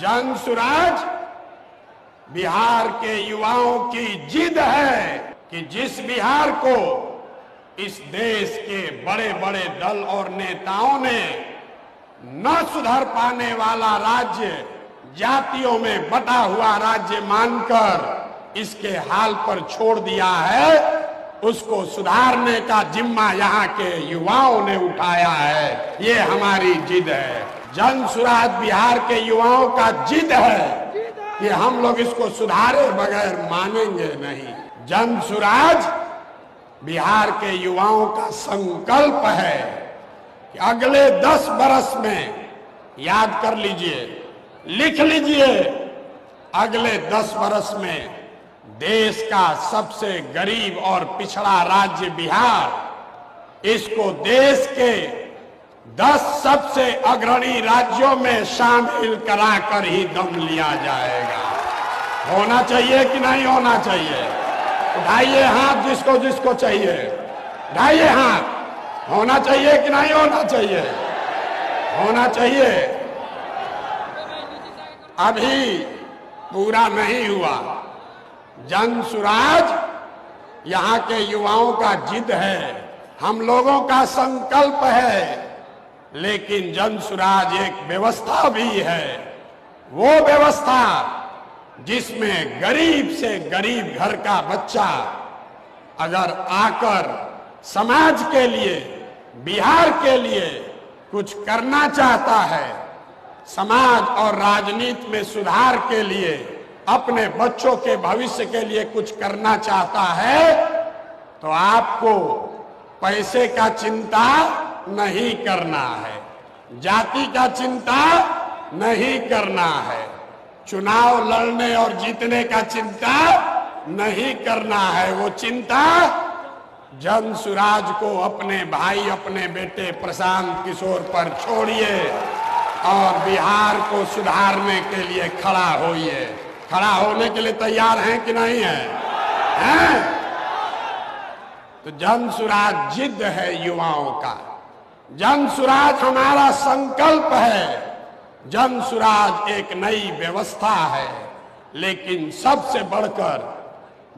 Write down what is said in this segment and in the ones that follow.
जन सुराज बिहार के युवाओं की जिद है कि जिस बिहार को इस देश के बड़े बड़े दल और नेताओं ने न सुधर पाने वाला राज्य, जातियों में बटा हुआ राज्य मानकर इसके हाल पर छोड़ दिया है, उसको सुधारने का जिम्मा यहाँ के युवाओं ने उठाया है। ये हमारी जिद है। जन सुराज बिहार के युवाओं का जिद है कि हम लोग इसको सुधारे बगैर मानेंगे नहीं। जन सुराज बिहार के युवाओं का संकल्प है कि अगले 10 बरस में, याद कर लीजिए, लिख लीजिए, अगले 10 बरस में देश का सबसे गरीब और पिछड़ा राज्य बिहार, इसको देश के 10 सबसे अग्रणी राज्यों में शामिल कराकर ही दम लिया जाएगा। होना चाहिए कि नहीं होना चाहिए? उठाइए हाथ जिसको जिसको चाहिए, उठाइए हाथ। होना चाहिए कि नहीं होना चाहिए? होना चाहिए। अभी पूरा नहीं हुआ। जन सुराज यहाँ के युवाओं का जिद है, हम लोगों का संकल्प है, लेकिन जन सुराज एक व्यवस्था भी है। वो व्यवस्था जिसमें गरीब से गरीब घर का बच्चा अगर आकर समाज के लिए, बिहार के लिए कुछ करना चाहता है, समाज और राजनीति में सुधार के लिए, अपने बच्चों के भविष्य के लिए कुछ करना चाहता है, तो आपको पैसे का चिंता नहीं करना है, जाति का चिंता नहीं करना है, चुनाव लड़ने और जीतने का चिंता नहीं करना है। वो चिंता जन सुराज को, अपने भाई, अपने बेटे प्रशांत किशोर पर छोड़िए और बिहार को सुधारने के लिए खड़ा होइए। खड़ा होने के लिए तैयार हैं कि नहीं है? हैं? तो जन सुराज जिद है युवाओं का, जन सुराज हमारा संकल्प है, जन सुराज एक नई व्यवस्था है, लेकिन सबसे बढ़कर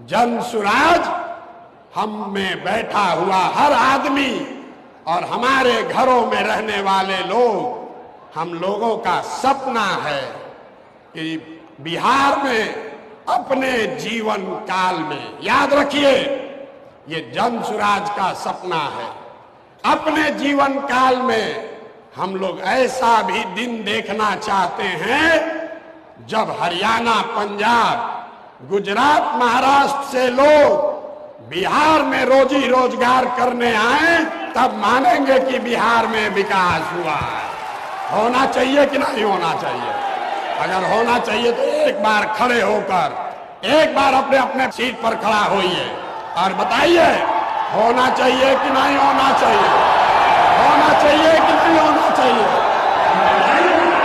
जन सुराज हम में बैठा हुआ हर आदमी और हमारे घरों में रहने वाले लोग, हम लोगों का सपना है कि बिहार में अपने जीवन काल में, याद रखिए ये जन सुराज का सपना है, अपने जीवन काल में हम लोग ऐसा भी दिन देखना चाहते हैं जब हरियाणा, पंजाब, गुजरात, महाराष्ट्र से लोग बिहार में रोजी रोजगार करने आए, तब मानेंगे कि बिहार में विकास हुआ है। होना चाहिए कि नहीं होना चाहिए? अगर होना चाहिए तो एक बार खड़े होकर, एक बार अपने अपने सीट पर खड़ा होइए और बताइए होना चाहिए कि नहीं होना चाहिए? होना चाहिए कि नहीं होना चाहिए?